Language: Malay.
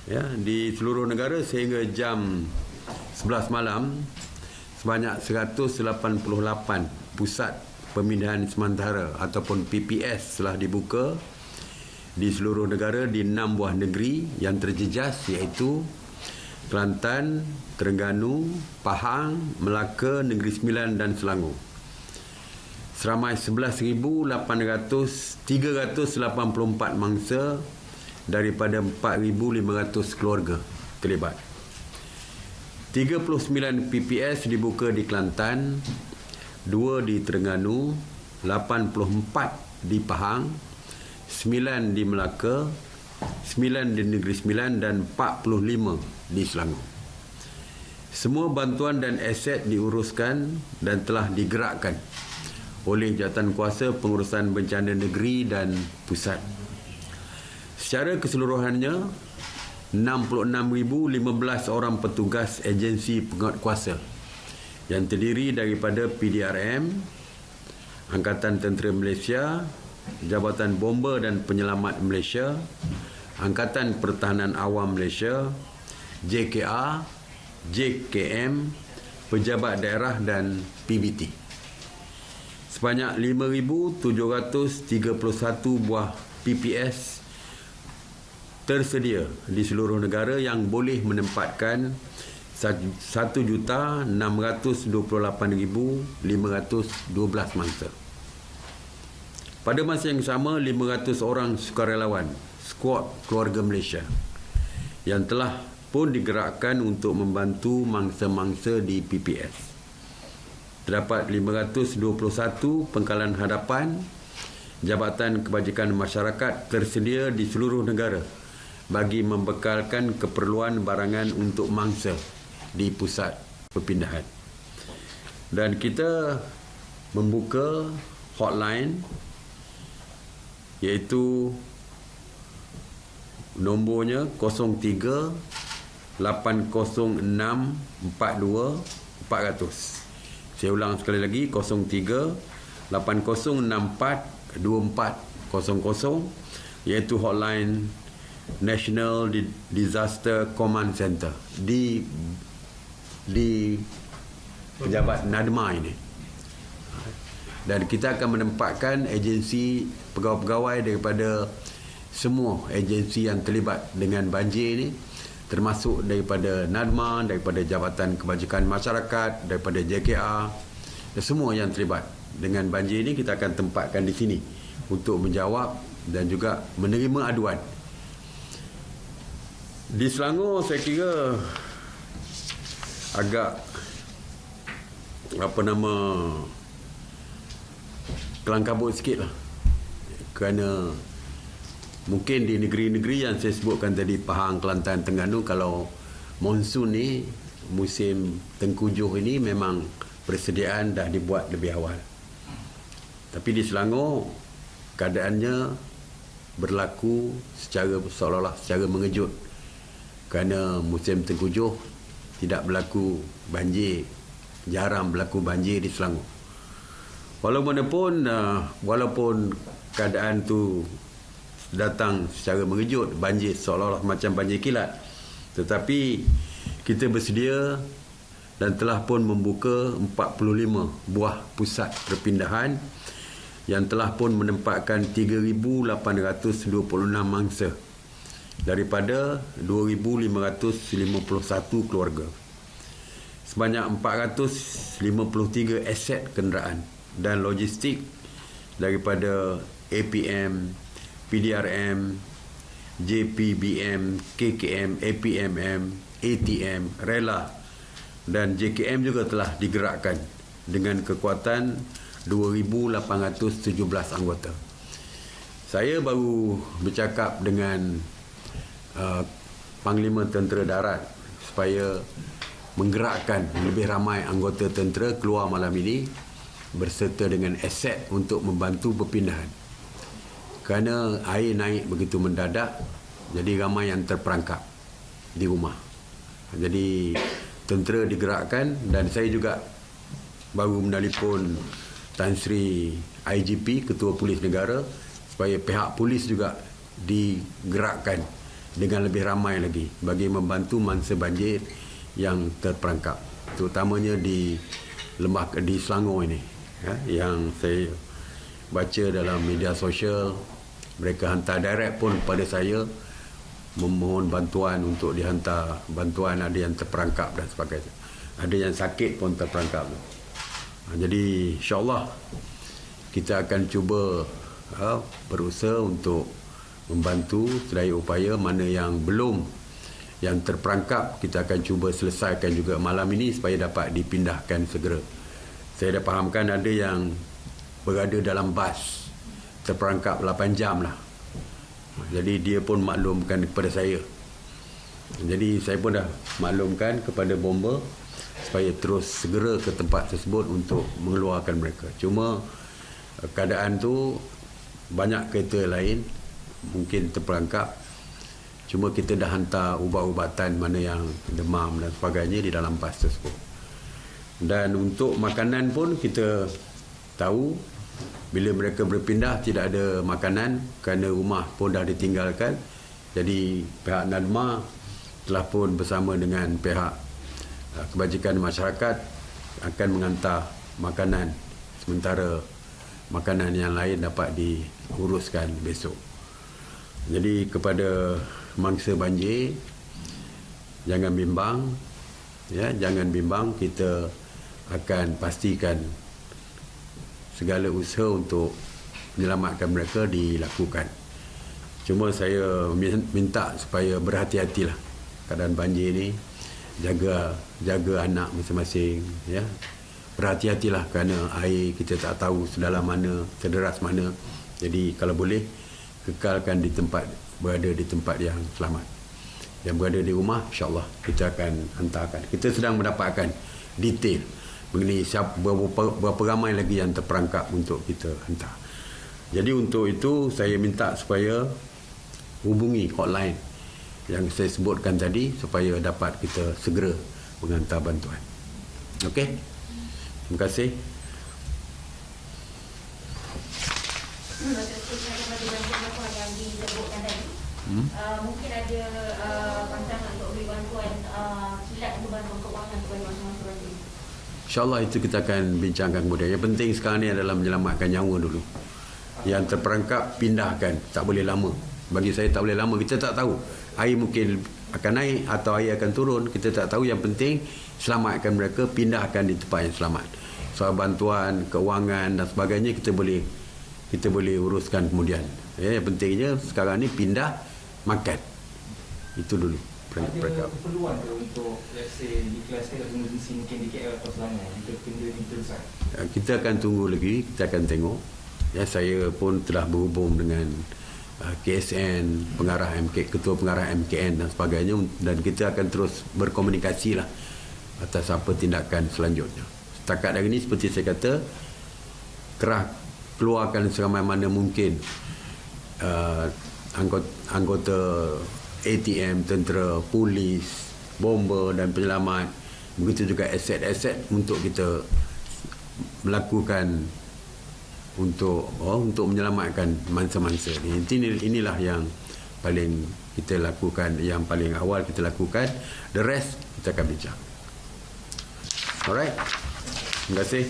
ya, di seluruh negara sehingga jam 11 malam sebanyak 188 pusat pemindahan sementara ataupun PPS telah dibuka di seluruh negara di 6 buah negeri yang terjejas, iaitu Kelantan, Terengganu, Pahang, Melaka, Negeri Sembilan dan Selangor. Seramai 11,384 mangsa daripada 4,500 keluarga terlibat. 39 PPS dibuka di Kelantan, 2 di Terengganu, 84 di Pahang, 9 di Melaka, 9 di Negeri Sembilan dan 45 di Selangor. Semua bantuan dan aset diuruskan dan telah digerakkan oleh Jawatan Kuasa Pengurusan Bencana Negeri dan Pusat. Secara keseluruhannya, 66,015 orang petugas agensi penguatkuasa yang terdiri daripada PDRM, Angkatan Tentera Malaysia, Jabatan Bomba dan Penyelamat Malaysia, Angkatan Pertahanan Awam Malaysia, JKA, JKM, pejabat daerah dan PBT. Sebanyak 5,731 buah PPS tersedia di seluruh negara yang boleh menempatkan 1,628,512 mangsa. Pada masa yang sama, 500 orang sukarelawan skuad keluarga Malaysia yang telah pun digerakkan untuk membantu mangsa-mangsa di PPS. Terdapat 521 pengkalan hadapan Jabatan Kebajikan Masyarakat tersedia di seluruh negara bagi membekalkan keperluan barangan untuk mangsa di pusat perpindahan. Dan kita membuka hotline, iaitu nombornya 03 806 42 400. Saya ulang sekali lagi, 03 8064 2400, iaitu hotline National Disaster Command Center di pejabat NADMA ini. Dan kita akan menempatkan agensi pegawai-pegawai daripada semua agensi yang terlibat dengan banjir ini, termasuk daripada NADMA, daripada Jabatan Kebajikan Masyarakat, daripada JKA, dan semua yang terlibat dengan banjir ini kita akan tempatkan di sini untuk menjawab dan juga menerima aduan. Di Selangor saya kira agak kelang kabut sikit lah, kerana mungkin di negeri-negeri yang saya sebutkan tadi, Pahang, Kelantan, Terengganu, kalau monsun ni, musim tengkujuh ini memang persediaan dah dibuat lebih awal. Tapi di Selangor keadaannya berlaku seolah-olah secara mengejut, kerana musim tengkujuh tidak berlaku banjir, jarang berlaku banjir di Selangor. Walaupun keadaan tu datang secara mengejut, banjir seolah-olah macam banjir kilat, tetapi kita bersedia dan telah pun membuka 45 buah pusat perpindahan yang telah pun menempatkan 3,826 mangsa daripada 2,551 keluarga. Sebanyak 453 aset kenderaan dan logistik daripada APM, PDRM, JPBM, KKM, APMM, ATM, Rela dan JKM juga telah digerakkan dengan kekuatan 2,817 anggota. Saya baru bercakap dengan Panglima Tentera Darat supaya menggerakkan lebih ramai anggota tentera keluar malam ini berserta dengan aset untuk membantu perpindahan. Kerana air naik begitu mendadak, jadi ramai yang terperangkap di rumah. Jadi tentera digerakkan, dan saya juga baru menelpon Tan Sri IGP, Ketua Polis Negara, supaya pihak polis juga digerakkan dengan lebih ramai lagi bagi membantu mangsa banjir yang terperangkap, terutamanya di di Selangor ini, ya, yang saya baca dalam media sosial. Mereka hantar direct pun pada saya memohon bantuan untuk dihantar bantuan, ada yang terperangkap dan sebagainya, ada yang sakit pun terperangkap. Jadi insyaAllah kita akan cuba berusaha untuk membantu sedaya upaya. Mana yang belum, yang terperangkap, kita akan cuba selesaikan juga malam ini supaya dapat dipindahkan segera. Saya dah fahamkan ada yang berada dalam bas terperangkap 8 jam lah. Jadi dia pun maklumkan kepada saya. Jadi saya pun dah maklumkan kepada bomber supaya terus segera ke tempat tersebut untuk mengeluarkan mereka. Cuma keadaan tu banyak kereta lain mungkin terperangkap. Cuma kita dah hantar ubat-ubatan mana yang demam dan sebagainya di dalam bas tersebut. Dan untuk makanan pun kita tahu bila mereka berpindah tidak ada makanan kerana rumah pun dah ditinggalkan. Jadi pihak NADMA telah pun bersama dengan pihak kebajikan masyarakat akan menghantar makanan, sementara makanan yang lain dapat diuruskan besok. Jadi kepada mangsa banjir, jangan bimbang, ya, jangan bimbang. Kita akan pastikan segala usaha untuk menyelamatkan mereka dilakukan. Cuma saya minta supaya berhati-hatilah keadaan banjir ni, jaga anak masing-masing, ya. Berhati-hatilah kerana air kita tak tahu sedalam mana, sederas mana. Jadi kalau boleh kekalkan berada di tempat yang selamat. Yang berada di rumah, insya-Allah kita akan hantarkan. Kita sedang mendapatkan detail mengenai berapa ramai lagi yang terperangkap untuk kita hantar. Jadi untuk itu saya minta supaya hubungi hotline yang saya sebutkan tadi supaya dapat kita segera menghantar bantuan. Okey? Terima kasih. Yang disebutkan tadi, mungkin ada pandangan untuk beri bantuan kilat untuk bantuan kewangan kepada masa-masa banjir. InsyaAllah itu kita akan bincangkan kemudian. Yang penting sekarang ni adalah menyelamatkan nyawa dulu. Yang terperangkap pindahkan, tak boleh lama. Bagi saya tak boleh lama. Kita tak tahu air mungkin akan naik atau air akan turun, kita tak tahu. Yang penting selamatkan mereka, pindahkan di tempat yang selamat. Soal bantuan, keuangan dan sebagainya kita boleh uruskan kemudian. Ya, yang pentingnya sekarang ni pindah, makan. Itu dulu. Ada keperluan ke untuk, let's say, dikelaskan emergency mungkin di KL atau Selangor, kita benda ni teruskan? Kita akan tunggu lagi, kita akan tengok. Ya, saya pun telah berhubung dengan KSN, pengarah ketua pengarah MKN dan sebagainya, dan kita akan terus berkomunikasi lah atas apa tindakan selanjutnya. Setakat hari ini seperti saya kata, keluarkan seramai mana mungkin anggota ATM, tentera, polis, bomber dan penyelamat. Begitu juga aset-aset untuk kita melakukan untuk menyelamatkan mangsa-mangsa ini. Inilah yang paling kita lakukan, yang paling awal kita lakukan. The rest kita akan bincang. Alright. Terima kasih.